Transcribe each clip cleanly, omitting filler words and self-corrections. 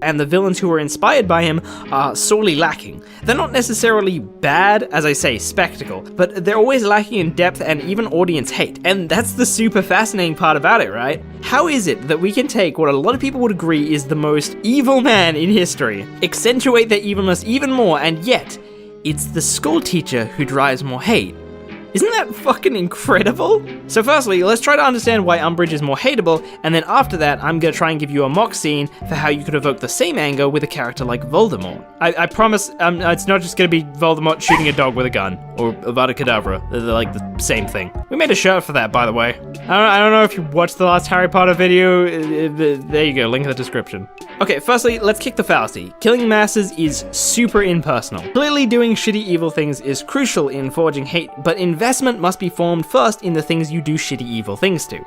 and the villains who were inspired by him are sorely lacking. They're not necessarily bad, as I say, spectacle, but they're always lacking in depth and even audience hate, and that's the super fascinating part about it, right? How is it that we can take what a lot of people would agree is the most evil man in history, accentuate their evilness even more, and yet, it's the school teacher who drives more hate? Isn't that fucking incredible? So firstly, let's try to understand why Umbridge is more hateable, and then after that, I'm gonna try and give you a mock scene for how you could evoke the same anger with a character like Voldemort. I promise, it's not just gonna be Voldemort shooting a dog with a gun, or Avada Kedavra. They're like the same thing. We made a shirt for that, by the way. I don't know if you watched the last Harry Potter video, there you go, link in the description. Okay, firstly, let's kick the fallacy. Killing masses is super impersonal. Clearly doing shitty evil things is crucial in forging hate, but investment must be formed first in the things you do shitty evil things to.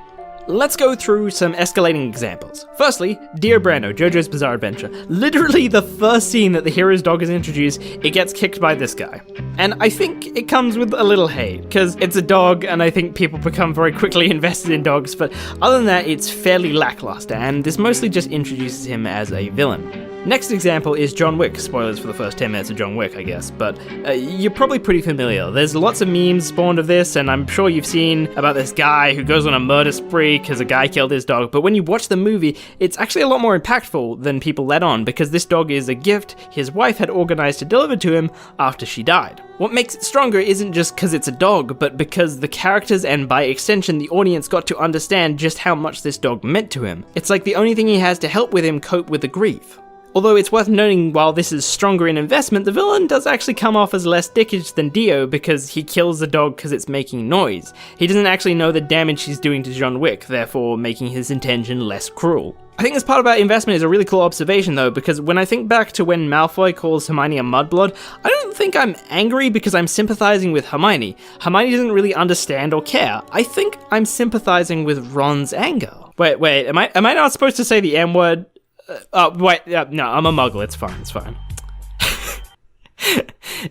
Let's go through some escalating examples. Firstly, Dear Brando, JoJo's Bizarre Adventure. Literally the first scene that the hero's dog is introduced, it gets kicked by this guy. And I think it comes with a little hate, because it's a dog and I think people become very quickly invested in dogs, but other than that, it's fairly lackluster, and this mostly just introduces him as a villain. Next example is John Wick. Spoilers for the first 10 minutes of John Wick, I guess, but you're probably pretty familiar. There's lots of memes spawned of this, and I'm sure you've seen about this guy who goes on a murder spree because a guy killed his dog, but when you watch the movie, it's actually a lot more impactful than people let on, because this dog is a gift his wife had organized to deliver to him after she died. What makes it stronger isn't just because it's a dog, but because the characters and by extension the audience got to understand just how much this dog meant to him. It's like the only thing he has to help with him cope with the grief. Although it's worth noting, while this is stronger in investment, the villain does actually come off as less dickish than Dio because he kills the dog because it's making noise. He doesn't actually know the damage he's doing to John Wick, therefore making his intention less cruel. I think this part about investment is a really cool observation though, because when I think back to when Malfoy calls Hermione a mudblood, I don't think I'm angry because I'm sympathizing with Hermione. Hermione doesn't really understand or care. I think I'm sympathizing with Ron's anger. Wait, am I not supposed to say the M word? No, I'm a muggle, it's fine.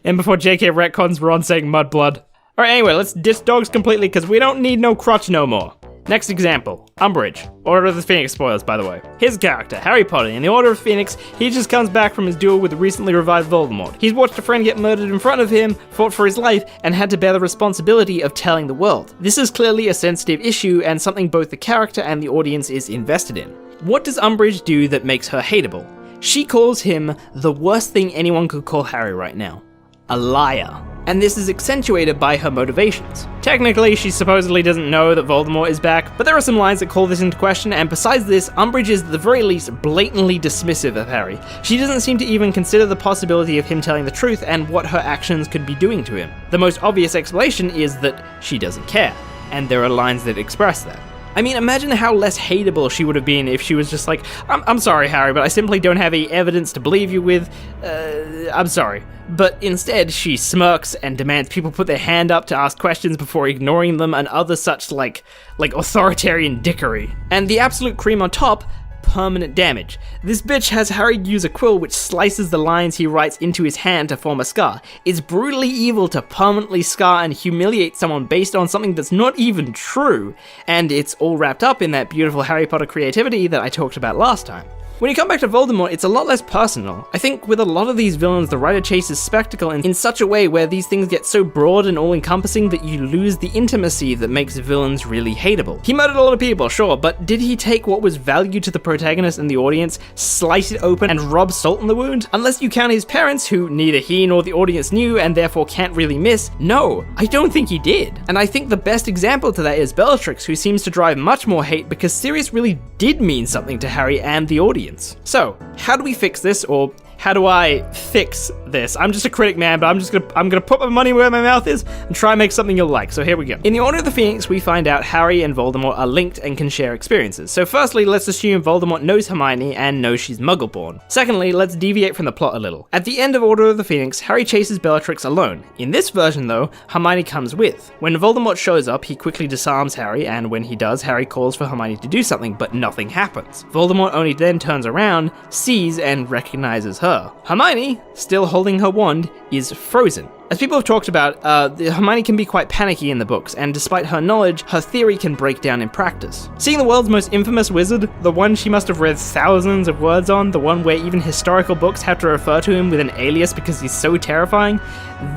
And before JK retcons Ron saying mudblood. Alright, anyway, let's diss dogs completely because we don't need no crotch no more. Next example, Umbridge. Order of the Phoenix spoilers, by the way. His character, Harry Potter, in the Order of Phoenix, he just comes back from his duel with the recently revived Voldemort. He's watched a friend get murdered in front of him, fought for his life, and had to bear the responsibility of telling the world. This is clearly a sensitive issue and something both the character and the audience is invested in. What does Umbridge do that makes her hateable? She calls him the worst thing anyone could call Harry right now. A liar. And this is accentuated by her motivations. Technically, she supposedly doesn't know that Voldemort is back, but there are some lines that call this into question, and besides this, Umbridge is at the very least blatantly dismissive of Harry. She doesn't seem to even consider the possibility of him telling the truth and what her actions could be doing to him. The most obvious explanation is that she doesn't care, and there are lines that express that. I mean, imagine how less hateable she would have been if she was just like, I'm sorry, Harry, but I simply don't have any evidence to believe you with. I'm sorry. But instead, she smirks and demands people put their hand up to ask questions before ignoring them and other such, like authoritarian dickery. And the absolute cream on top, permanent damage. This bitch has Harry use a quill which slices the lines he writes into his hand to form a scar. It's brutally evil to permanently scar and humiliate someone based on something that's not even true, and it's all wrapped up in that beautiful Harry Potter creativity that I talked about last time. When you come back to Voldemort, it's a lot less personal. I think with a lot of these villains, the writer chases spectacle in such a way where these things get so broad and all-encompassing that you lose the intimacy that makes villains really hateable. He murdered a lot of people, sure, but did he take what was value to the protagonist and the audience, slice it open, and rub salt in the wound? Unless you count his parents, who neither he nor the audience knew and therefore can't really miss, no, I don't think he did. And I think the best example to that is Bellatrix, who seems to drive much more hate because Sirius really did mean something to Harry and the audience. So, how do we fix this, or how do I fix this? I'm just a critic, man, but I'm gonna put my money where my mouth is and try and make something you'll like. So here we go. In the Order of the Phoenix, we find out Harry and Voldemort are linked and can share experiences. So firstly, let's assume Voldemort knows Hermione and knows she's Muggle-born. Secondly, let's deviate from the plot a little. At the end of Order of the Phoenix, Harry chases Bellatrix alone. In this version, though, Hermione comes with. When Voldemort shows up, he quickly disarms Harry, and when he does, Harry calls for Hermione to do something, but nothing happens. Voldemort only then turns around, sees, and recognizes her. Hermione, still holding holding her wand is frozen. As people have talked about, Hermione can be quite panicky in the books, and despite her knowledge, her theory can break down in practice. Seeing the world's most infamous wizard, the one she must have read thousands of words on, the one where even historical books have to refer to him with an alias because he's so terrifying,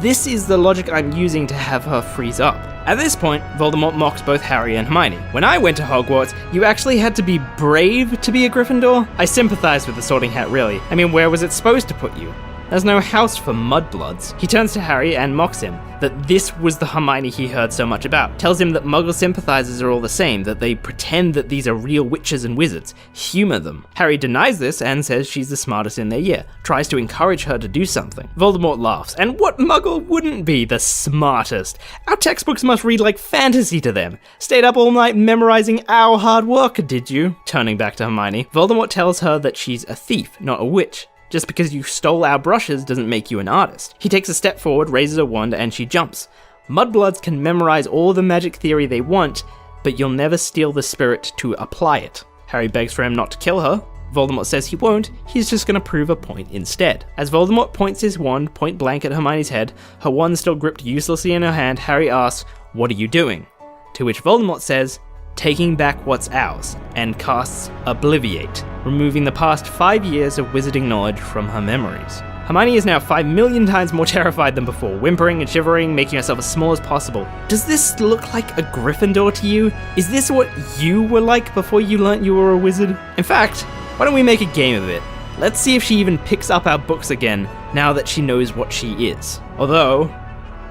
this is the logic I'm using to have her freeze up. At this point, Voldemort mocks both Harry and Hermione. When I went to Hogwarts, you actually had to be brave to be a Gryffindor? I sympathize with the Sorting Hat, really. I mean, where was it supposed to put you? There's no house for mudbloods. He turns to Harry and mocks him, that this was the Hermione he heard so much about. Tells him that Muggle sympathizers are all the same, that they pretend that these are real witches and wizards. Humor them. Harry denies this and says she's the smartest in their year, tries to encourage her to do something. Voldemort laughs, and what Muggle wouldn't be the smartest? Our textbooks must read like fantasy to them. Stayed up all night memorizing our hard work, did you? Turning back to Hermione, Voldemort tells her that she's a thief, not a witch. Just because you stole our brushes doesn't make you an artist. He takes a step forward, raises a wand, and she jumps. Mudbloods can memorize all the magic theory they want, but you'll never steal the spirit to apply it. Harry begs for him not to kill her. Voldemort says he won't, he's just gonna prove a point instead. As Voldemort points his wand point blank at Hermione's head, her wand still gripped uselessly in her hand, Harry asks, "What are you doing?" To which Voldemort says, "Taking back what's ours," and casts Obliviate, removing the past 5 years of wizarding knowledge from her memories. Hermione is now 5 million times more terrified than before, whimpering and shivering, making herself as small as possible. Does this look like a Gryffindor to you? Is this what you were like before you learnt you were a wizard? In fact, why don't we make a game of it? Let's see if she even picks up our books again, now that she knows what she is. Although,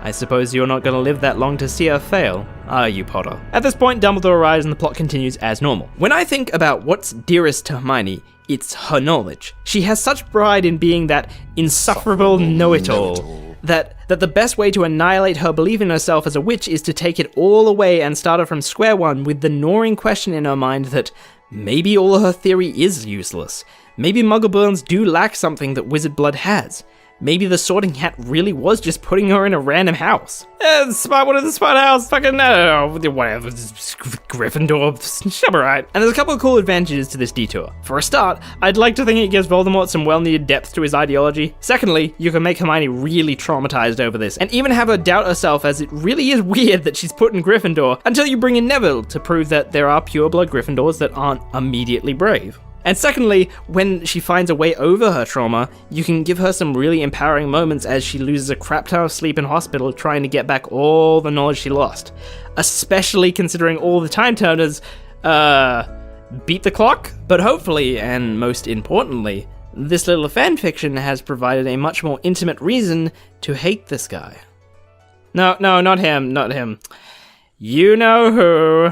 I suppose you're not gonna live that long to see her fail, are you, Potter? At this point, Dumbledore arrives and the plot continues as normal. When I think about what's dearest to Hermione, it's her knowledge. She has such pride in being that insufferable know-it-all, that the best way to annihilate her belief in herself as a witch is to take it all away and start her from square one with the gnawing question in her mind that maybe all of her theory is useless. Maybe Muggleborns do lack something that wizard blood has. Maybe the Sorting Hat really was just putting her in a random house. What is the smart house? Fucking no, whatever, Gryffindor, she'll be right. And there's a couple of cool advantages to this detour. For a start, I'd like to think it gives Voldemort some well-needed depth to his ideology. Secondly, you can make Hermione really traumatized over this, and even have her doubt herself, as it really is weird that she's put in Gryffindor, until you bring in Neville to prove that there are pure-blood Gryffindors that aren't immediately brave. And secondly, when she finds a way over her trauma, you can give her some really empowering moments as she loses a crap ton of sleep in hospital trying to get back all the knowledge she lost. Especially considering all the time turners, beat the clock? But hopefully, and most importantly, this little fanfiction has provided a much more intimate reason to hate this guy. No, not him. You know who.